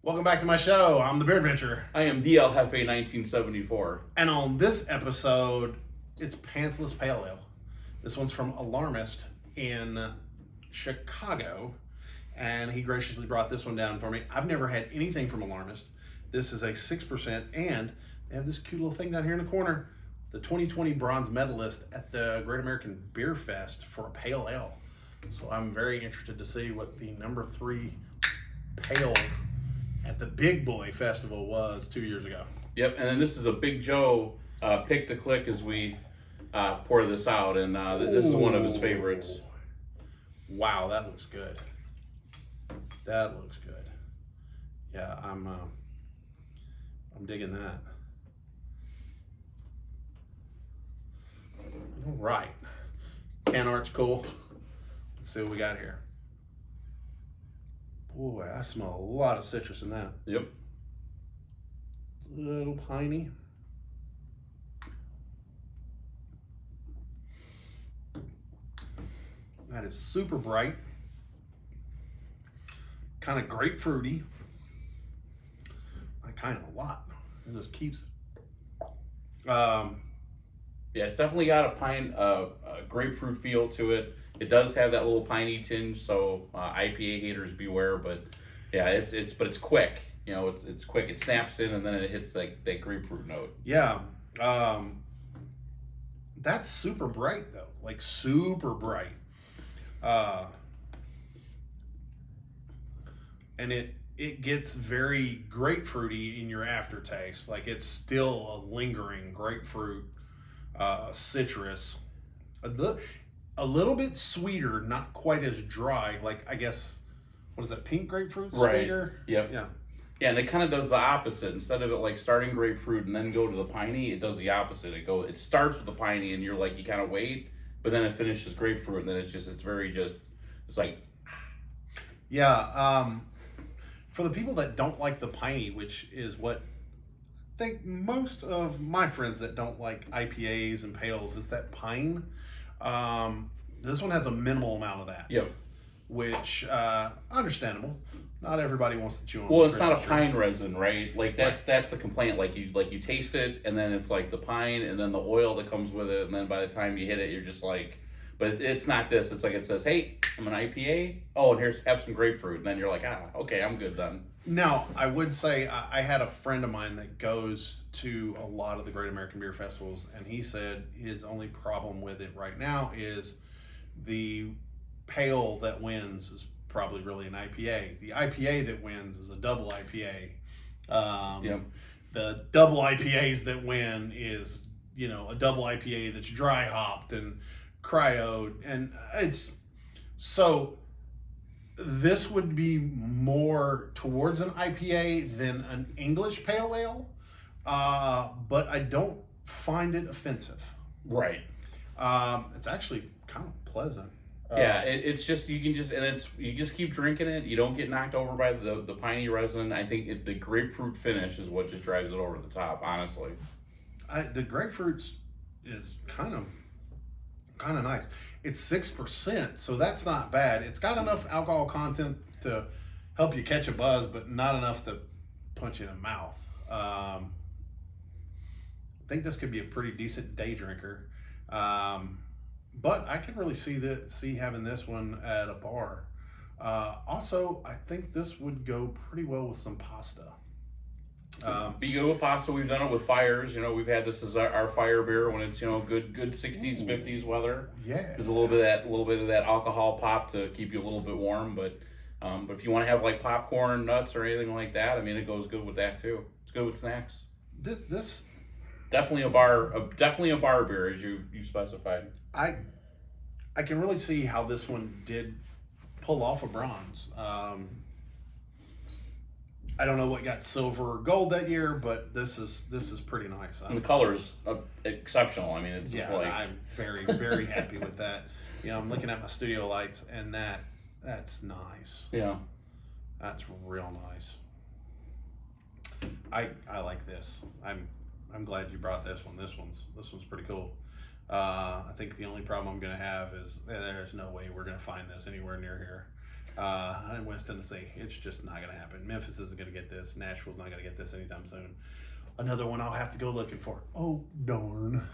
Welcome back to my show. I'm the Beer Adventure. I am the El Jefe 1974. And on this episode, it's Pantsless Pale Ale. This one's from Alarmist in Chicago. And he graciously brought this one down for me. I've never had anything from Alarmist. This is a 6%, and they have this cute little thing down here in the corner. The 2020 bronze medalist at the Great American Beer Fest for a pale ale. So I'm very interested to see what the number 3 pale at the Big Boy Festival was 2 years ago. Yep, and then this is a Big Joe pick to click as we pour this out, and this is one of his favorites. Wow, that looks good. That looks good. Yeah, I'm digging that. All right, can art's cool. Let's see what we got here. Boy, I smell a lot of citrus in that. Yep. Little piney. That is super bright. Kind of grapefruity. I kind of a lot. It just keeps. Yeah, it's definitely got a grapefruit feel to it. It does have that little piney tinge, so IPA haters beware. But yeah, it's quick. You know, it's quick. It snaps in and then it hits like that grapefruit note. Yeah, that's super bright though, like super bright. And it gets very grapefruity in your aftertaste. Like it's still a lingering grapefruit, citrus. A little bit sweeter, not quite as dry. Like I guess, what is that? Pink grapefruit sweeter? Yep. Yeah. Yeah, and it kind of does the opposite. Instead of it like starting grapefruit and then go to the piney, it does the opposite. It starts with the piney and you're like, you kind of wait, but then it finishes grapefruit and then it's like. Yeah. For the people that don't like the piney, which is what I think most of my friends that don't like IPAs and pales is that pine. This one has a minimal amount of that. Yep. Which understandable. Not everybody wants to chew on. Well, it's not a pine resin, right? Like that's the complaint. Like you taste it, and then it's like the pine, and then the oil that comes with it, and then by the time you hit it, you're just like. But it's not this. It's like it says, "Hey, I'm an IPA. Oh, and have some grapefruit," and then you're like, okay, I'm good then. Now, I would say I had a friend of mine that goes to a lot of the Great American Beer Festivals, and he said his only problem with it right now is the pale that wins is probably really an IPA. The IPA that wins is a double IPA. Yep. The double IPAs that win is, a double IPA that's dry hopped and cryoed, and it's so. This would be more towards an IPA than an English pale ale, but I don't find it offensive. Right. It's actually kind of pleasant. Yeah, it's just you just keep drinking it. You don't get knocked over by the piney resin. I think the grapefruit finish is what just drives it over the top. Honestly, the grapefruit is kind of nice. It's 6%, so that's not bad. It's got enough alcohol content to help you catch a buzz, but not enough to punch you in the mouth. I think this could be a pretty decent day drinker. But I could really see having this one at a bar. Also, I think this would go pretty well with some pasta. Be good with pasta. We've done it with fires. We've had this as our fire beer when it's good 60s, 50s weather. Yeah. There's a little bit of that alcohol pop to keep you a little bit warm. But if you want to have like popcorn, nuts, or anything like that, I mean, it goes good with that too. It's good with snacks. This definitely a bar beer as you specified. I can really see how this one did pull off a bronze. I don't know what got silver or gold that year, but this is pretty nice. And the color is exceptional. I mean, it's just like I'm very very happy with that. I'm looking at my studio lights, and that's nice. Yeah, that's real nice. I like this. I'm glad you brought this one. This one's pretty cool. I think the only problem I'm gonna have is there's no way we're gonna find this anywhere near here. in West Tennessee. It's just not going to happen. Memphis isn't going to get this. Nashville's not going to get this anytime soon. Another one I'll have to go looking for. Oh, darn.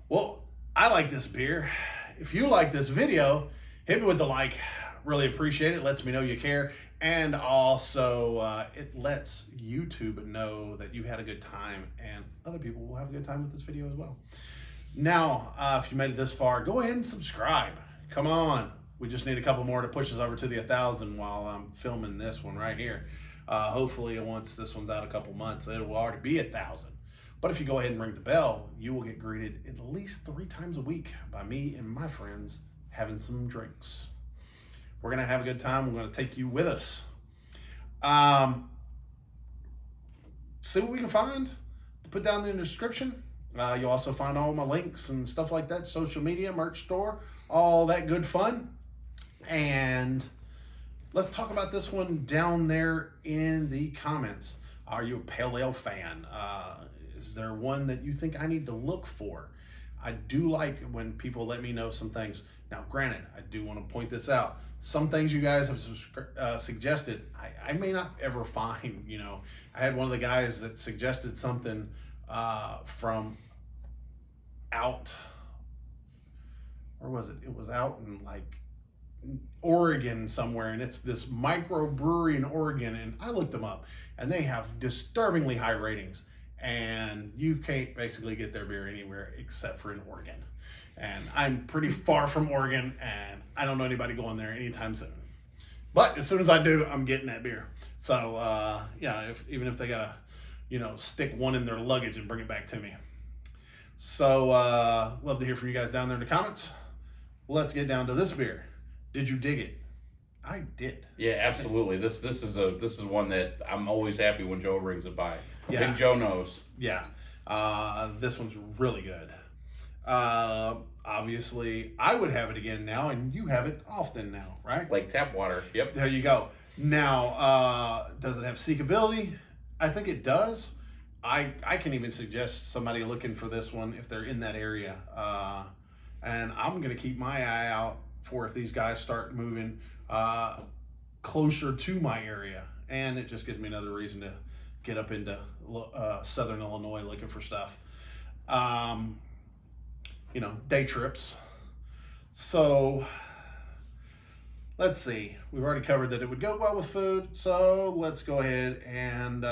Well, I like this beer. If you like this video, hit me with the like. Really appreciate it. Lets me know you care. And also, it lets YouTube know that you had a good time, and other people will have a good time with this video as well. Now, if you made it this far, go ahead and subscribe. Come on. We just need a couple more to push us over to the 1,000 while I'm filming this one right here. Hopefully, once this one's out a couple months, it will already be 1,000. But if you go ahead and ring the bell, you will get greeted at least 3 times a week by me and my friends having some drinks. We're going to have a good time. We're going to take you with us. See what we can find to put down in the description. You'll also find all my links and stuff like that, social media, merch store, all that good fun. And let's talk about this one down there in the comments. Are you a pale ale fan? Is there one that you think I need to look for? I do like when people let me know some things. Now, granted, I do want to point this out. Some things you guys have suggested, I may not ever find. You know, I had one of the guys that suggested something from out, where was it? It was out in like Oregon somewhere, and it's this microbrewery in Oregon, and I looked them up, and they have disturbingly high ratings, and you can't basically get their beer anywhere except for in Oregon. And I'm pretty far from Oregon, and I don't know anybody going there anytime soon. But as soon as I do, I'm getting that beer. So yeah, even if they gotta, stick one in their luggage and bring it back to me. So love to hear from you guys down there in the comments. Let's get down to this beer. Did you dig it? I did. Yeah, absolutely. This is one that I'm always happy when Joe brings it by. Yeah. Big Joe knows. Yeah. This one's really good. Obviously, I would have it again now, and you have it often now, right? Like tap water. Yep. There you go. Now, does it have seekability? I think it does. I can even suggest somebody looking for this one if they're in that area. And I'm going to keep my eye out for if these guys start moving closer to my area. And it just gives me another reason to get up into Southern Illinois looking for stuff. Day trips. So let's see. We've already covered that it would go well with food. So let's go ahead and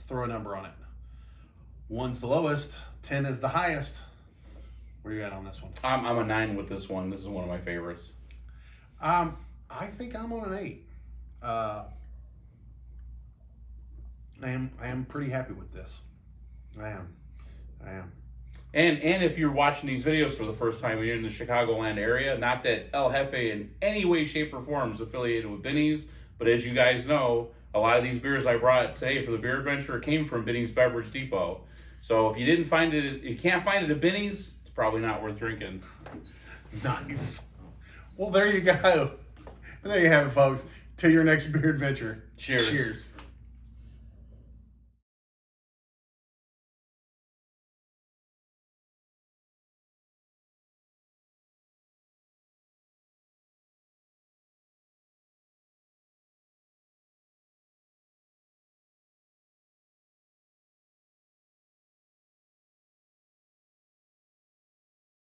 throw a number on it. 1's the lowest, 10 is the highest. Where are you at on this one? I'm a 9 with this one. This is one of my favorites. I think I'm on an 8. I am pretty happy with this. I am. And if you're watching these videos for the first time and you're in the Chicagoland area, not that El Jefe in any way, shape, or form is affiliated with Binny's, but as you guys know, a lot of these beers I brought today for the beer adventure came from Binny's Beverage Depot. So if you can't find it at Binny's, it's probably not worth drinking. Nice. Well, there you go. And there you have it, folks. Till your next beer adventure. Cheers. Cheers.